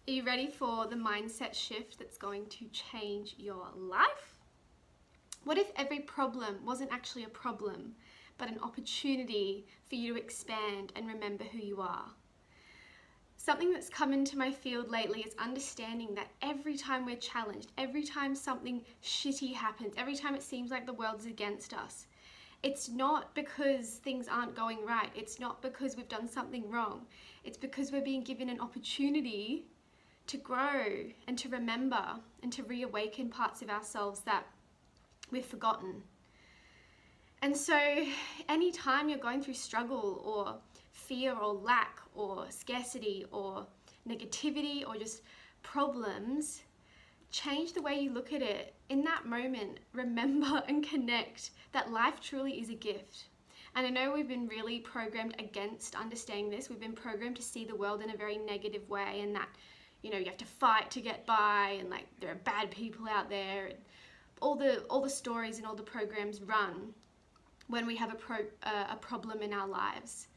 Are you ready for the mindset shift that's going to change your life? What if every problem wasn't actually a problem, but an opportunity for you to expand and remember who you are? Something that's come into my field lately is understanding that every time we're challenged, every time something shitty happens, every time it seems like the world's against us, it's not because things aren't going right. It's not because we've done something wrong. It's because we're being given an opportunity to grow and to remember and to reawaken parts of ourselves that we've forgotten. And so anytime you're going through struggle or fear or lack or scarcity or negativity or just problems, change the way you look at it. In that moment, remember and connect that life truly is a gift. And I know we've been really programmed against understanding this. We've been programmed to see the world in a very negative way, and that, you know, you have to fight to get by, and like there are bad people out there, and all the stories and all the programs run when we have a problem in our lives.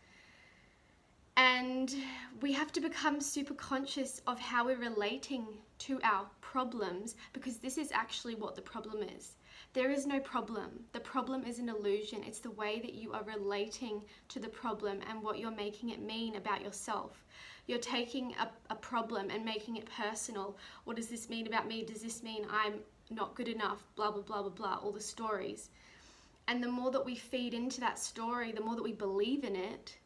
And we have to become super conscious of how we're relating to our problems, because this is actually what the problem is. There is no problem. The problem is an illusion. It's the way that you are relating to the problem and what you're making it mean about yourself. You're taking a problem and making it personal. What does this mean about me? Does this mean I'm not good enough? Blah, blah, blah, blah, blah, all the stories. And the more that we feed into that story, the more that we believe in it,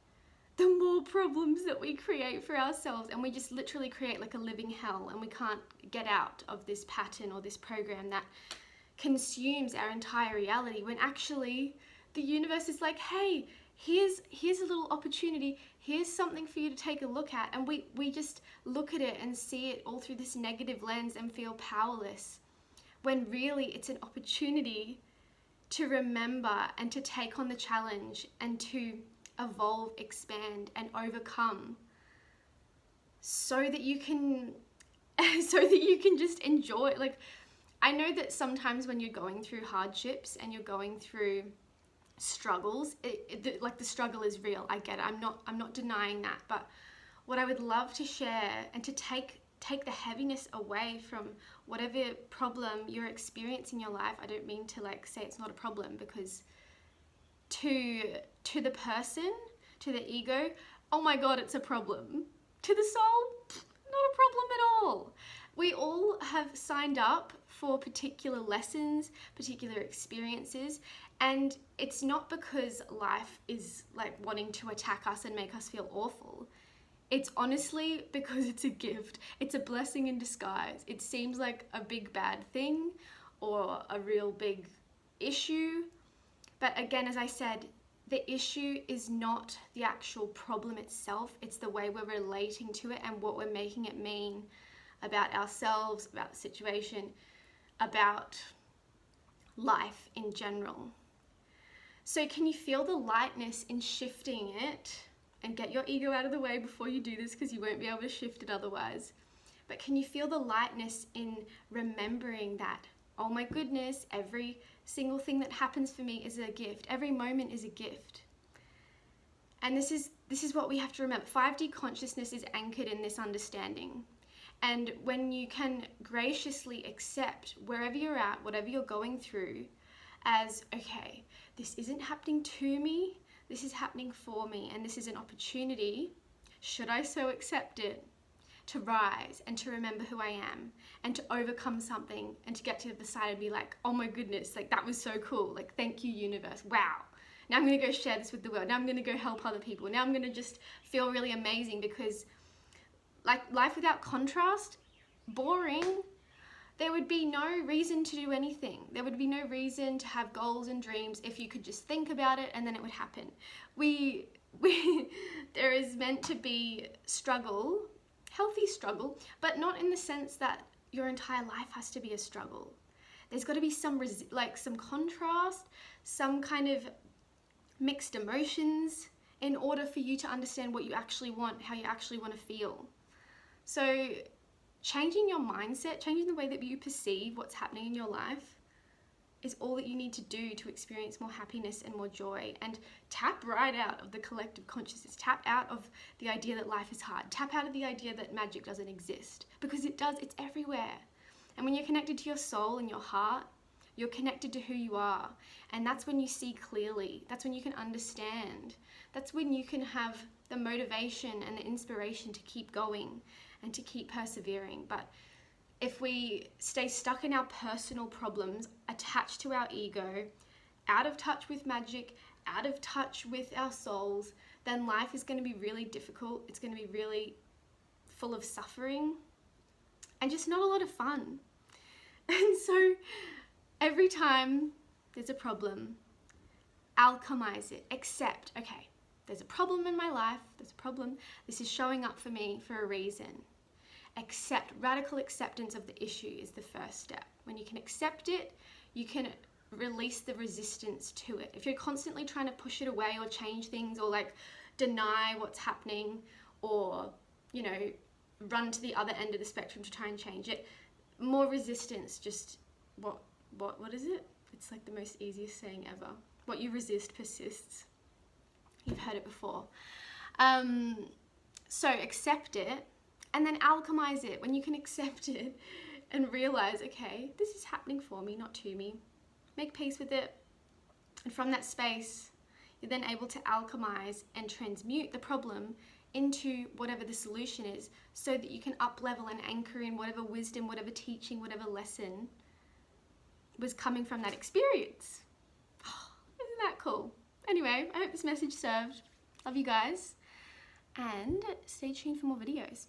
the more problems that we create for ourselves. And we just literally create like a living hell, and we can't get out of this pattern or this program that consumes our entire reality, when actually the universe is like, hey, here's a little opportunity, here's something for you to take a look at. And we just look at it and see it all through this negative lens and feel powerless, when really it's an opportunity to remember and to take on the challenge and to evolve, expand, and overcome, so that you can just enjoy. Like, I know that sometimes when you're going through hardships and you're going through struggles, like the struggle is real. I get it. I'm not denying that. But what I would love to share and to take the heaviness away from whatever problem you're experiencing in your life. I don't mean to like say it's not a problem, because to the person, to the ego, oh my God, it's a problem. To the soul, not a problem at all. We all have signed up for particular lessons, particular experiences, and it's not because life is like wanting to attack us and make us feel awful. It's honestly because it's a gift. It's a blessing in disguise. It seems like a big bad thing or a real big issue. But again, as I said, the issue is not the actual problem itself. It's the way we're relating to it and what we're making it mean about ourselves, about the situation, about life in general. So can you feel the lightness in shifting it? And get your ego out of the way before you do this, because you won't be able to shift it otherwise. But can you feel the lightness in remembering that, oh my goodness, every single thing that happens for me is a gift. Every moment is a gift. And this is what we have to remember. 5D consciousness is anchored in this understanding. And when you can graciously accept wherever you're at, whatever you're going through, as, okay, this isn't happening to me, this is happening for me, and this is an opportunity, should I so accept it, to rise and to remember who I am and to overcome something and to get to the other side and be like, oh my goodness, like that was so cool. Like, thank you, universe. Wow. Now I'm going to go share this with the world. Now I'm going to go help other people. Now I'm going to just feel really amazing, because like life without contrast, boring. There would be no reason to do anything. There would be no reason to have goals and dreams if you could just think about it and then it would happen. There is meant to be struggle, healthy struggle, but not in the sense that your entire life has to be a struggle. There's got to be some contrast, some kind of mixed emotions in order for you to understand what you actually want, how you actually want to feel. So changing your mindset, changing the way that you perceive what's happening in your life is all that you need to do to experience more happiness and more joy, and tap right out of the collective consciousness. Tap out of the idea that life is hard. Tap out of the idea that magic doesn't exist, because it does. It's everywhere. And when you're connected to your soul and your heart, you're connected to who you are. And that's when you see clearly. That's when you can understand. That's when you can have the motivation and the inspiration to keep going and to keep persevering. But if we stay stuck in our personal problems, attached to our ego, out of touch with magic, out of touch with our souls, then life is going to be really difficult. It's going to be really full of suffering and just not a lot of fun. And so every time there's a problem, alchemize it. Accept, okay, there's a problem in my life. There's a problem. This is showing up for me for a reason. Accept. Radical acceptance of the issue is the first step. When you can accept it, you can release the resistance to it. If you're constantly trying to push it away or change things, or like deny what's happening, or, you know, run to the other end of the spectrum to try and change it, more resistance. Just what is it? It's like the most easiest saying ever. What you resist persists. You've heard it before. So accept it. And then alchemize it. When you can accept it and realize, okay, this is happening for me, not to me. Make peace with it. And from that space, you're then able to alchemize and transmute the problem into whatever the solution is, so that you can up-level and anchor in whatever wisdom, whatever teaching, whatever lesson was coming from that experience. Oh, isn't that cool? Anyway, I hope this message served. Love you guys. And stay tuned for more videos.